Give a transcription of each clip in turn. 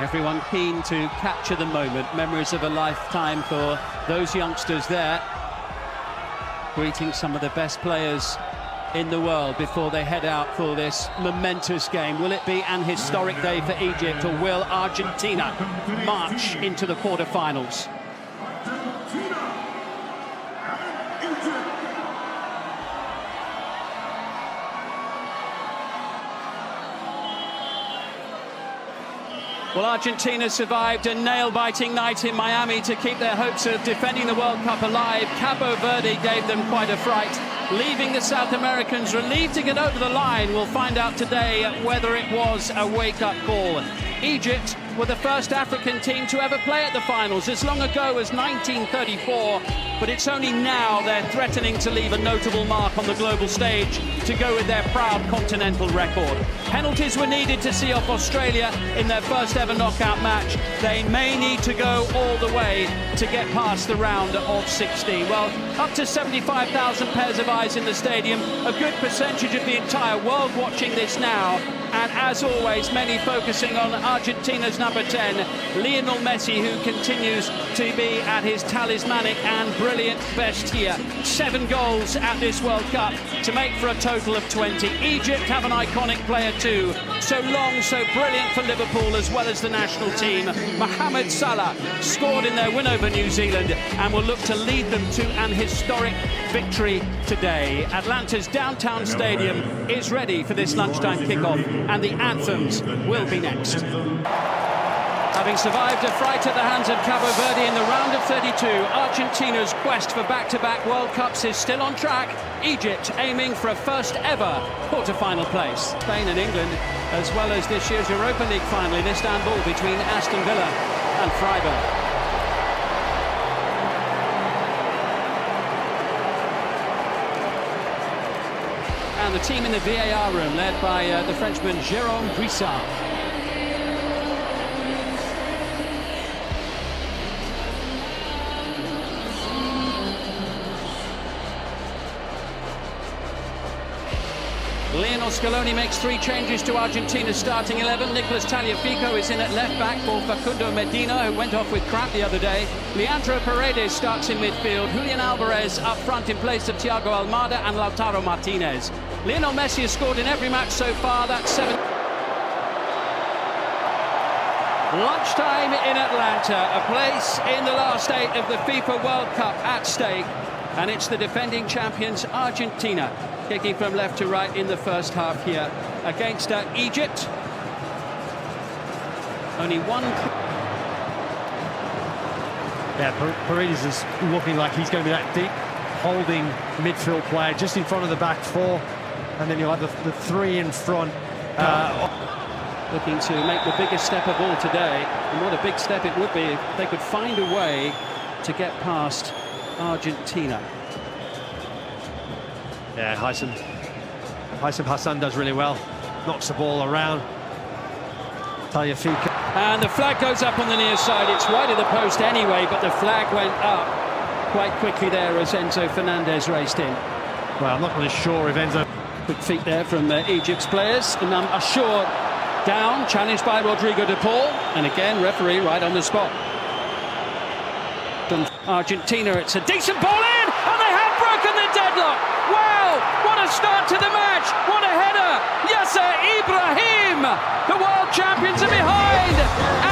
Everyone keen to capture the moment. Memories of a lifetime for those youngsters there. Greeting some of the best players in the world before they head out for this momentous game. Will it be an historic day for Egypt, or will Argentina march into the quarter-finals? Well, Argentina survived a nail-biting night in Miami to keep their hopes of defending the World Cup alive. Cabo Verde gave them quite a fright, leaving the South Americans relieved to get over the line. We'll find out today whether it was a wake-up call. Egypt were the first African team to ever play at the finals as long ago as 1934, but it's only now they're threatening to leave a notable mark on the global stage to go with their proud continental record. Penalties were needed to see off Australia in their first ever knockout match. They may need to go all the way to get past the round of 16. Well, up to 75,000 pairs of eyes in the stadium, a good percentage of the entire world watching this now. And as always, many focusing on Argentina's number 10, Lionel Messi, who continues to be at his talismanic and brilliant best here. 7 goals at this World Cup to make for a total of 20. Egypt have an iconic player too. So long, so brilliant for Liverpool as well as the national team. Mohamed Salah scored in their win over New Zealand and will look to lead them to an historic victory today. Atlanta's downtown stadium is ready for this lunchtime kickoff, and the anthems will be next. Having survived a fright at the hands of Cabo Verde in the round of 32, Argentina's quest for back-to-back World Cups is still on track. Egypt aiming for a first ever quarter-final place. Spain and England, as well as this year's Europa League final in Istanbul between Aston Villa and Freiburg. And the team in the VAR room, led by the Frenchman 𝗔𝗿𝗄𝗏. Lionel Scaloni makes 3 changes to Argentina's starting 11. 𝗘𝗴𝗆𝗍𝗏 is in at left-back for Facundo Medina, who went off with cramp the other day. Leandro Paredes starts in midfield. Julian Alvarez up front in place of Thiago Almada and Lautaro Martinez. Lionel Messi has scored in every match so far. That's 7. Lunchtime in Atlanta, a place in the last 8 of the FIFA World Cup at stake. And it's the defending champions Argentina kicking from left to right in the first half here against Egypt. Only one. Yeah, Paredes is looking like he's going to be that deep holding midfield player just in front of the back 4, and then you'll have the 3 in front. Looking to make the biggest step of all today, and what a big step it would be if they could find a way to get past Argentina. Yeah, 𝗙𝗏𝗄𝗏 does really well. Knocks the ball around. 𝗘𝗴𝗆𝗏. And the flag goes up on the near side. It's wide of the post anyway, but the flag went up quite quickly there as Enzo Fernandez raced in. Well, I'm not really sure if Enzo... Quick feet there from Egypt's players. Imam Ashur down, challenged by Rodrigo de Paul. And again, referee right on the spot. Argentina, it's a decent ball in, and they have broken the deadlock. Wow, what a start to the match. What a header. 𝗔𝗿𝗙𝗏𝗏. The world champions are behind,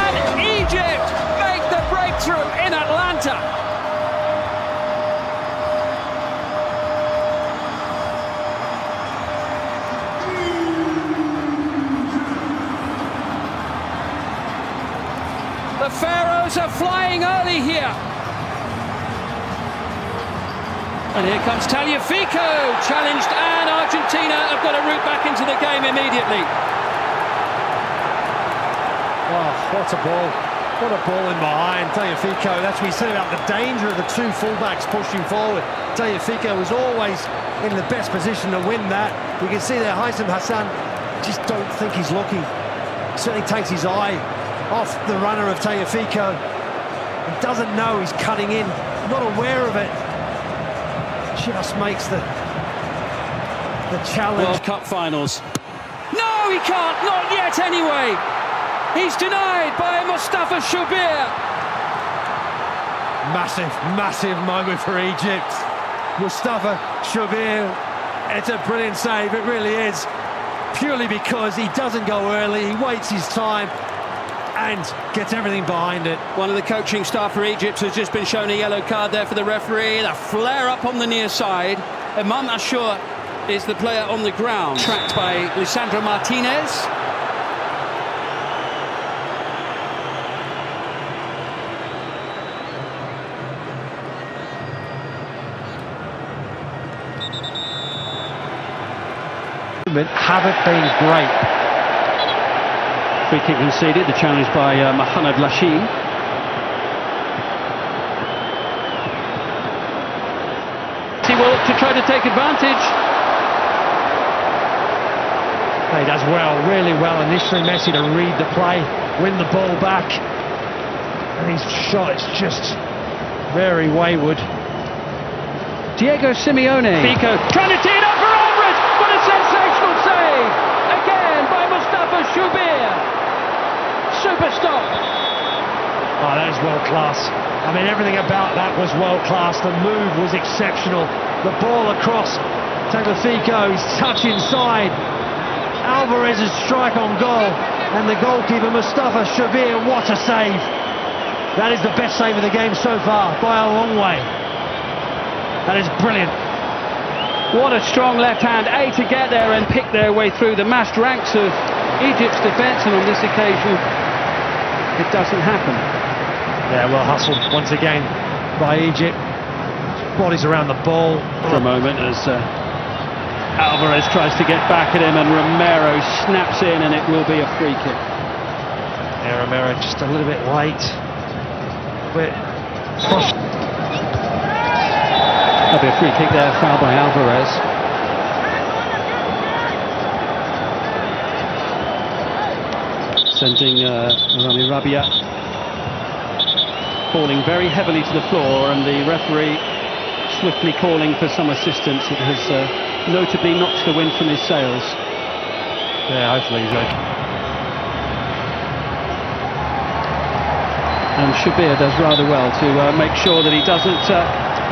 and Egypt make the breakthrough in Atlanta. The Pharaohs are flying early here. And here comes 𝗘𝗴𝗆𝗏, challenged, and Argentina have got a route back into the game immediately. Oh, what a ball. What a ball in behind. 𝗘𝗴𝗆𝗏, that's what we said about the danger of the 2 fullbacks pushing forward. 𝗘𝗴𝗆𝗏 was always in the best position to win that. You can see there Haitham just don't think he's looking. Certainly takes his eye off the runner of 𝗘𝗴𝗆𝗏. He doesn't know he's cutting in, not aware of it. Just makes the challenge. World Cup finals. No, he can't, not yet anyway. He's denied by 𝗪𝗏𝗃𝗍𝗏. Massive moment for Egypt. 𝗪𝗏𝗃𝗍𝗏, it's a brilliant save, it really is. Purely because he doesn't go early, he waits his time and gets everything behind it. One of the coaching staff for Egypt has just been shown a yellow card there for the referee. A flare up on the near side. 𝗪𝗏𝗃𝗍𝗏 is the player on the ground, tracked by Lisandro Martinez. Haven't been great. Free kick conceded, the challenge by 𝗪𝗏𝗃𝗍𝗏. He will to try to take advantage. He does well, really well initially, Messi, to read the play, win the ball back. And his shot is just very wayward. Diego Simeone. Fico trying to tee it up for Alvarez. What a sensational save! Again by 𝗪𝗏𝗃𝗍𝗏. Super stop. Oh, that is world class. I mean, everything about that was world class. The move was exceptional. The ball across 𝗙𝗴𝗆𝗍𝗏, his touch inside. Alvarez's strike on goal, and the goalkeeper 𝗪𝗏𝗃𝗍𝗏, what a save! That is the best save of the game so far, by a long way. That is brilliant. What a strong left hand, to get there and pick their way through the massed ranks of Egypt's defence, and on this occasion it doesn't happen. Yeah, well hustled once again by Egypt. Bodies around the ball. For a moment as Alvarez tries to get back at him, and Romero snaps in, and it will be a free kick. Yeah, Romero just a little bit late. That'll be a free kick there, foul by Alvarez. Sending Rami Rabia falling very heavily to the floor, and the referee swiftly calling for some assistance. It has notably knocked the wind from his sails. Yeah, hopefully he's good. And 𝗍𝗏𝗏 does rather well to make sure that he doesn't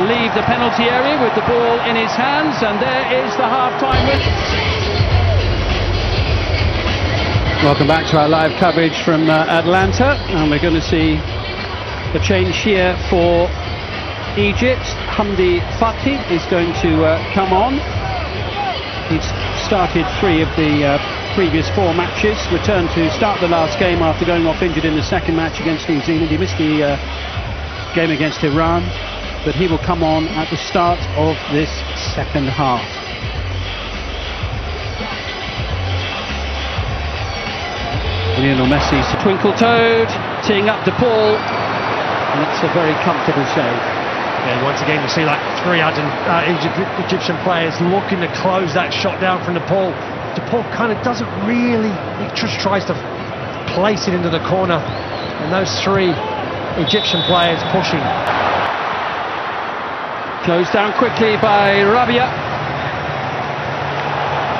leave the penalty area with the ball in his hands, and there is the half-time whistle. Welcome back to our live coverage from Atlanta, and we're going to see the change here for Egypt. 𝗔𝗿𝗙𝗵𝗍 is going to come on. He's started 3 of the previous 4 matches, returned to start the last game after going off injured in the second match against New Zealand. He missed the game against Iran, but he will come on at the start of this second half. Lionel Messi's twinkle toed, teeing up 𝗔𝗏𝗏𝗏, and it's a very comfortable save. Yeah, once again you see like 3 Egyptian players looking to close that shot down from 𝗔𝗏𝗏𝗏. 𝗔𝗏𝗏𝗏 kind of doesn't really, he just tries to place it into the corner, and those 3 Egyptian players pushing. Closed down quickly by Rabia,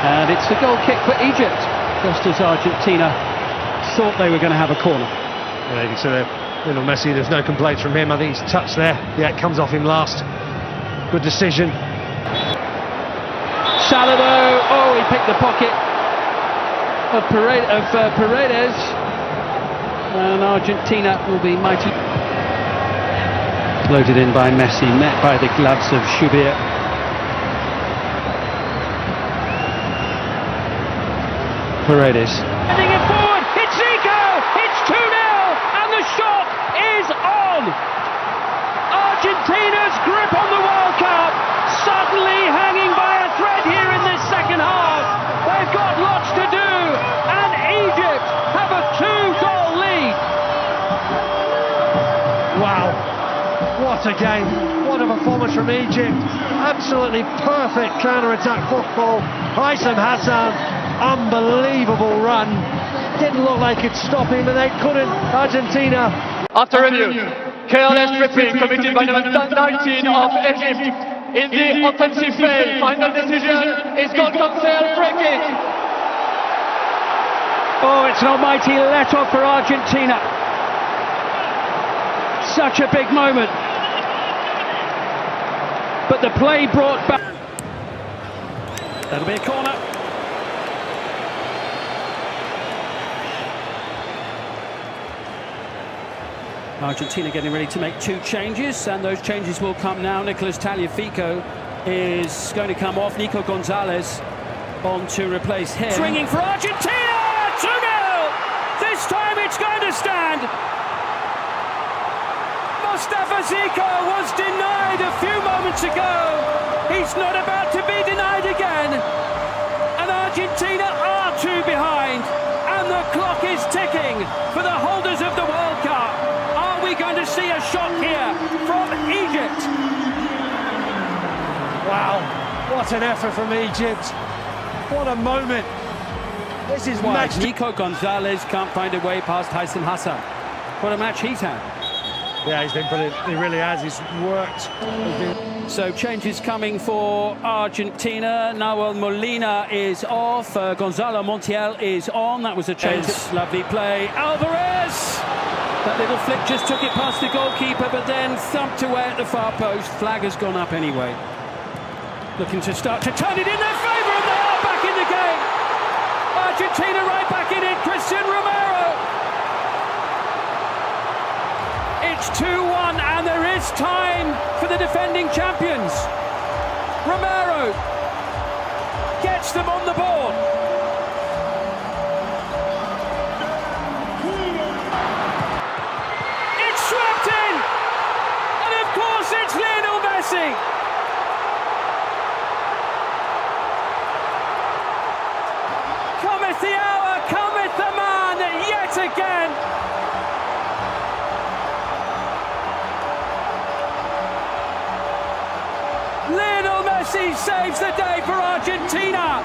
and it's a goal kick for Egypt, just as Argentina thought they were going to have a corner. Yeah, you can see there, Lionel Messi, there's no complaints from him. I think he's touched there. Yeah, it comes off him last. Good decision. Salah though, he picked the pocket of Paredes, and Argentina will be mighty. Loaded in by Messi, met by the gloves of 𝗍𝗏𝗏𝗍𝗏. Paredes. Heading it forward, it's Zico, it's 2-0, and the shot is on! Argentina's grip on the World Cup, suddenly hanging by a thread here in this second half. They've got lots to do, and Egypt have a 2-goal lead. Wow. What a game, what a performance from Egypt. Absolutely perfect counter-attack football. 𝗪𝗏𝗏𝗏𝗏, unbelievable run. Didn't look like it stopped him, but they couldn't. Argentina. After review, careless tripping committed by number 19 of Egypt in the offensive phase. Final decision is 𝗥𝗏𝗏𝗏𝗏, free kick. Oh, it's an almighty let-off for Argentina. Such a big moment. But the play brought back. That'll be a corner. Argentina getting ready to make two changes, and those changes will come now. 𝗙𝗵𝗙𝗃𝗃 is going to come off. Nico Gonzalez on to replace him. Swinging for Argentina! 2-0! This time it's going to stand. 𝗪cie𝗿𝗶𝗵𝗵 was denied a few moments ago. He's not about to be denied again. And Argentina are two behind. And the clock is ticking for the holders of the World Cup. Are we going to see a shot here from Egypt? Wow, what an effort from Egypt. What a moment. This is match. Nico Gonzalez can't find a way past 𝗪cie𝗿𝗄𝗃. What a match he's had. Yeah, he's been brilliant. He really has. He's worked. So changes coming for Argentina. Nahuel Molina is off. Gonzalo Montiel is on. That was a change. Lovely play. 𝗙𝗶𝗴𝗵𝗵𝗵𝗵𝗵. That little flick just took it past the goalkeeper, but then thumped away at the far post. Flag has gone up anyway. Looking to start to turn it in their favour, and they are back in the game. Argentina right back in it. Cristian Romero. It's 2-1, and there is time for the defending champions. Romero gets them on the board. It's swept in, and of course it's Lionel Messi. Cometh the hour, cometh the man, yet again. Lionel Messi saves the day for Argentina.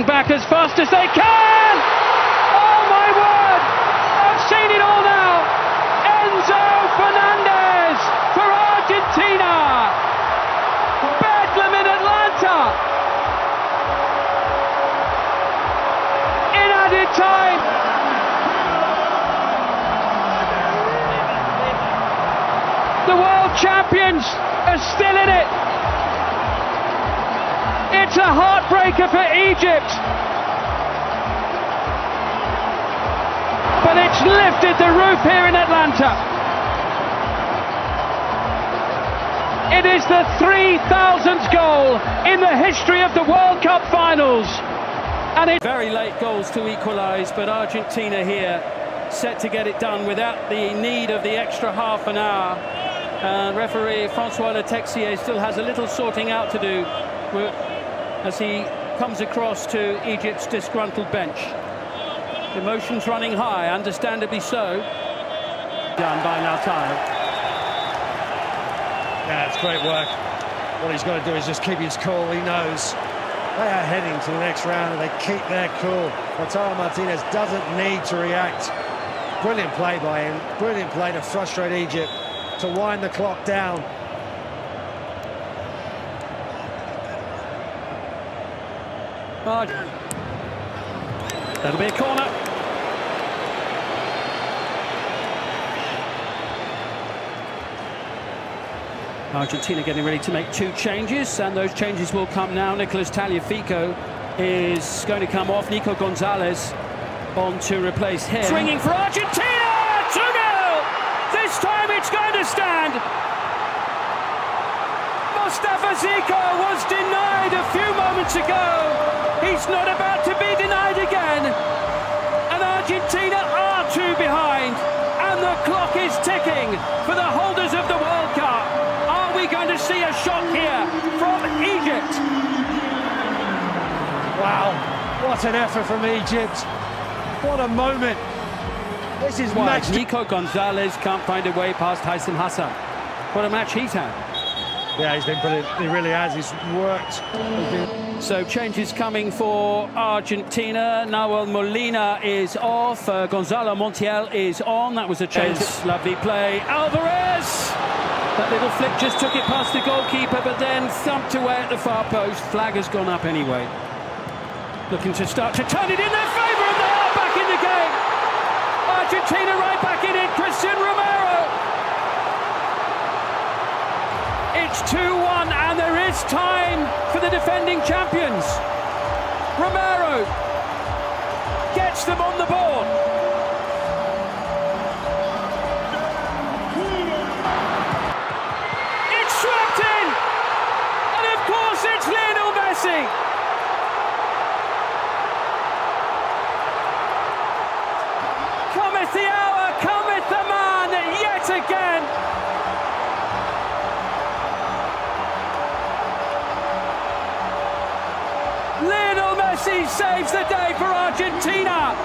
Back as fast as they can. Oh my word! I've seen it all now. 𝗔𝗿𝗄𝗏𝗏 for Argentina. Bedlam in Atlanta. In added time. The world champions are still in it. It's a heartbreaker for Egypt. But it's lifted the roof here in Atlanta. It is the 3,000th goal in the history of the World Cup finals. And it's very late goals to equalise, but Argentina here set to get it done without the need of the extra half an hour. Referee François Le Texier still has a little sorting out to do as he comes across to Egypt's disgruntled bench. Emotions running high, understandably so. Done by Lautaro. Yeah, it's great work. What he's got to do is just keep his cool. He knows they are heading to the next round and they keep their cool. Lautaro Martinez doesn't need to react. Brilliant play by him. Brilliant play to frustrate Egypt, to wind the clock down. That'll be a corner. Argentina getting ready to make two changes, and those changes will come now. 𝗙𝗵𝗙𝗃𝗃 is going to come off. Nico Gonzalez on to replace him. Swinging for Argentina! 2-0! This time it's going to stand. 𝗪cie𝗿𝗃𝗃 was denied a few moments ago. He's not about to be denied again. And Argentina are two behind. And the clock is ticking for the holders of the World Cup. Are we going to see a shot here from Egypt? Wow, what an effort from Egypt. What a moment. This is match. Nico Gonzalez can't find a way past 𝗪cie𝗿𝗄𝗏. What a match he's had. Yeah, he's been brilliant. He really has. He's worked. So changes coming for Argentina. Nahuel Molina is off. Gonzalo Montiel is on. That was a change. Lovely play. 𝗪𝗏𝗏𝗏𝗏. That little flick just took it past the goalkeeper, but then thumped away at the far post. Flag has gone up anyway. Looking to start to turn it in their favour, and they are back in the game. Argentina right back in it. Cristian Romero. It's 2-1, and there is time for the defending champions. Romero gets them on the board. It's swept in, and of course it's Lionel Messi. Cometh the hour, cometh the man yet again. Lionel Messi saves the day for Argentina.